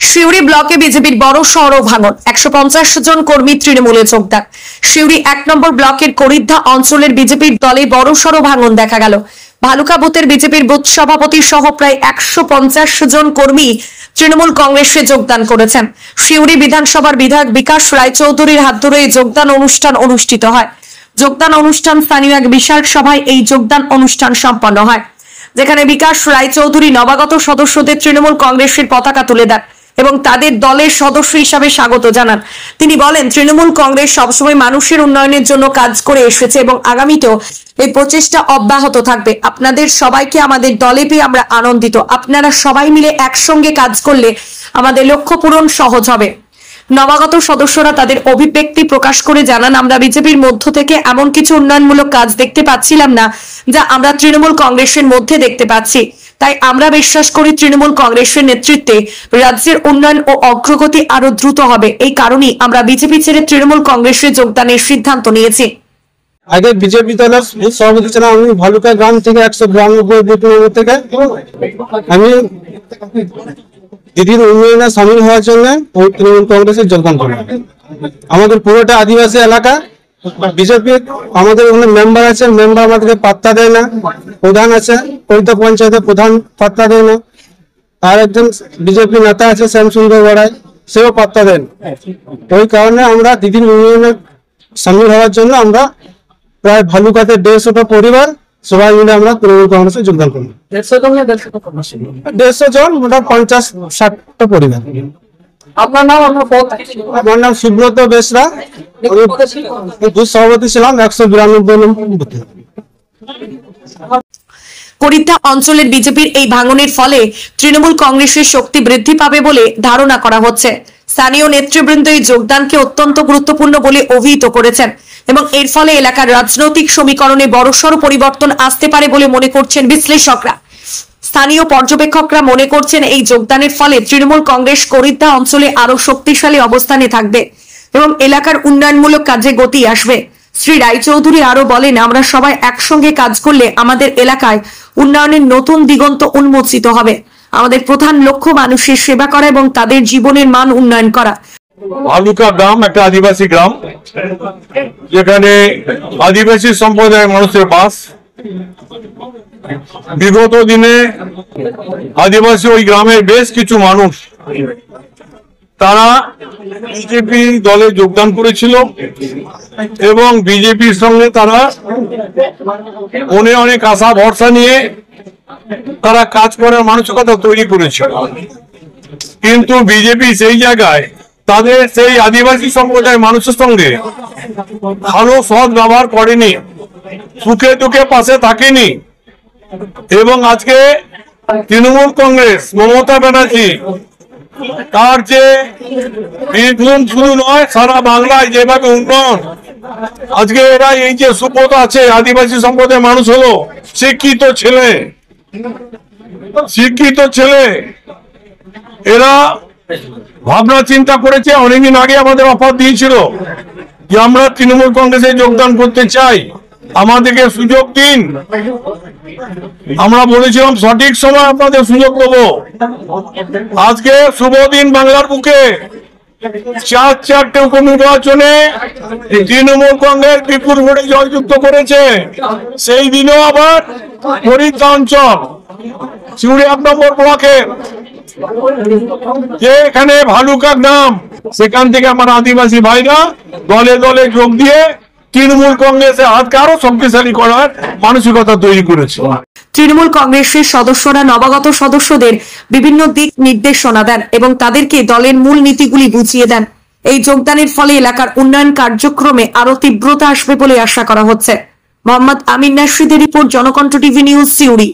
সিউড়ি ব্লকে বিজেপির বড় সড় ভাঙন, 150 জন কর্মী তৃণমূলে যোগদান। সিউড়ি 1 নম্বর ব্লকের করিদ্ধা অঞ্চলের বিজেপির দলে বড় সড় ভাঙন দেখা গেল। ভালুকা বুথের বিজেপির বুথ সভাপতি সহ প্রায় 150 জন কর্মী তৃণমূল কংগ্রেসে যোগদান করেছেন। সিউড়ি বিধানসভার বিধায়ক বিকাশ রায়চৌধুরীর হাত ধরে এই যোগদান অনুষ্ঠান অনুষ্ঠিত হয়। যোগদান অনুষ্ঠান স্থানীয় এক বিশাল সভায় এই যোগদান অনুষ্ঠান সম্পন্ন হয়, যেখানে বিকাশ রায়চৌধুরী নবাগত সদস্যদের তৃণমূল কংগ্রেসের পতাকা তুলে দেন এবং তাদের দলের সদস্য হিসাবে স্বাগত জানান। তিনি বলেন, তৃণমূল কংগ্রেস সবসময় মানুষের উন্নয়নের জন্য কাজ করে এসেছে এবং আগামীতেও এই প্রচেষ্টা অব্যাহত থাকবে। আপনাদের সবাইকে আমাদের দলে পেয়ে আমরা আনন্দিত। আপনারা সবাই মিলে একসঙ্গে কাজ করলে আমাদের লক্ষ্য পূরণ সহজ হবে। নবাগত সদস্যরা তাদের অভিব্যক্তি প্রকাশ করে জানান, আমরা বিজেপির মধ্য থেকে এমন কিছু উন্নয়নমূলক কাজ দেখতে পাচ্ছিলাম না যা আমরা তৃণমূল কংগ্রেসের মধ্যে দেখতে পাচ্ছি। তাই আমরা বিশ্বাস করি তৃণমূল কংগ্রেসের নেতৃত্বে রাজ্যের উন্নয়ন ও অগ্রগতি আরো দ্রুত হবে। এই কারণেই আমরা বিজেপি ছেড়ে তৃণমূল কংগ্রেসে যোগদানের সিদ্ধান্ত নিয়েছি। আগে বিজেপি দলের সভাপতি ছিলাম আমি ভালুকা গ্রাম থেকে 192 বুথ থেকে। আমি দিদির উন্নয়নে সামিল হওয়ার জন্য তৃণমূল কংগ্রেসে যোগদান করলাম। আমাদের পুরোটা আদিবাসী এলাকা, বিজেপি আমাদের ওখানে মেম্বার আছে, মেম্বার আমাদেরকে পাত্তা দেয় না। প্রধান আছে, করিদ্ধা পঞ্চায়েতের প্রধান পাত্তা দেয় না। আর একজন বিজেপি নেতা আছে শ্যামসুন্দর গড়াই, সেও পাত্তা দেন। ওই কারণে আমরা দিদির উন্নয়নে সামিল হওয়ার জন্য আমরা প্রায় ভালুকাতে 150টা পরিবার সবাই মিলে আমরা তৃণমূল কংগ্রেসে যোগদান করি। 150 জন, মোটা 50-60টা পরিবার। আপনার নাম? আমার নাম সুব্রত বেসরা, বুথ সভাপতি ছিলাম 192 নম্বর বুথে। করিদ্ধা অঞ্চলের বিজেপির এই ভাঙনের ফলে তৃণমূল কংগ্রেসের শক্তি বৃদ্ধি পাবে বলে ধারণা করা হচ্ছে। স্থানীয় নেতৃবৃন্দ এই যোগদানকে অত্যন্ত গুরুত্বপূর্ণ বলে অভিহিত করেছেন এবং এর ফলে এলাকার রাজনৈতিক সমীকরণে বড়সড় পরিবর্তন আসতে পারে বলে মনে করছেন বিশ্লেষকরা। স্থানীয় পর্যবেক্ষকরা মনে করছেন এই যোগদানের ফলে তৃণমূল কংগ্রেস করিদ্ধা অঞ্চলে আরো শক্তিশালী অবস্থানে থাকবে এবং এলাকার উন্নয়নমূলক কাজে গতি আসবে। শ্রী রায়চৌধুরী আরো বলেন, আমরা সবাই একসঙ্গে কাজ করলে আমাদের এলাকায় উন্নয়নের নতুন দিগন্ত উন্মোচিত হবে। আমাদের প্রধান লক্ষ্য মানুষের সেবা করা এবং তাদের জীবনের মান উন্নয়ন করা। ভালুকা গ্রাম একটা আদিবাসী গ্রাম, যেখানে আদিবাসী সম্প্রদায়ের মানুষের বাস। বিগত দিনে আদিবাসী ওই গ্রামের বেশ কিছু মানুষ তারা বিজেপি দলে যোগদান করেছিল এবং বিজেপির সঙ্গে তারা মনে অনেক আশা ভরসা নিয়ে তারা কাজ করার মানসিকতা তৈরি করেছিল। কিন্তু বিজেপি সেই জায়গায় তাদের সেই আদিবাসী সম্প্রদায়ের মানুষের সঙ্গে ভালো সৎ ব্যবহার করেনি, সুখে দুঃখে পাশে থাকেনি। এবং আজকে তৃণমূল কংগ্রেস মমতা ব্যানার্জি তার যে বীরভূম শুধু নয়, সারা বাংলায় যেভাবে উন্নয়ন, আজকে এরা এই যে সুপথ আছে, আদিবাসী সম্প্রদায়ের মানুষ হলো শিক্ষিত ছেলে, এরা ভাবনা চিন্তা করেছে। অনেকদিন আগে আমাদের অফার দিয়েছিল যে আমরা তৃণমূল কংগ্রেসে যোগদান করতে চাই, আমাদেরকে সুযোগ দিন। আমরা বলেছিলাম সঠিক সময় আপনাদের সুযোগ দেবো। আজকে শুভ দিন, বাংলার বুকে 4টি উপনির্বাচনে তৃণমূল কংগ্রেস বিপুল ভোটে জয়যুক্ত করেছে। সেই দিনেও আবার করিদ্ধা অঞ্চল সিউড়ি 1 নম্বর ব্লকে যে এখানে ভালুকা গ্রাম, সেখান থেকে আমার আদিবাসী ভাইরা দলে দলে যোগ দিয়ে তৃণমূল কংগ্রেসের হাতকে আরো শক্তিশালী করার মানসিকতা তৈরি করেছে। তৃণমূল কংগ্রেসের সদস্যরা নবাগত সদস্যদের বিভিন্ন দিক নির্দেশনা দেন এবং তাদেরকে দলের মূল নীতিগুলি বুঝিয়ে দেন। এই যোগদানের ফলে এলাকার উন্নয়ন কার্যক্রমে আরো তীব্রতা আসবে বলে আশা করা হচ্ছে। মোহাম্মদ আমিন নাশিদের report, Janakantha TV news, Suri.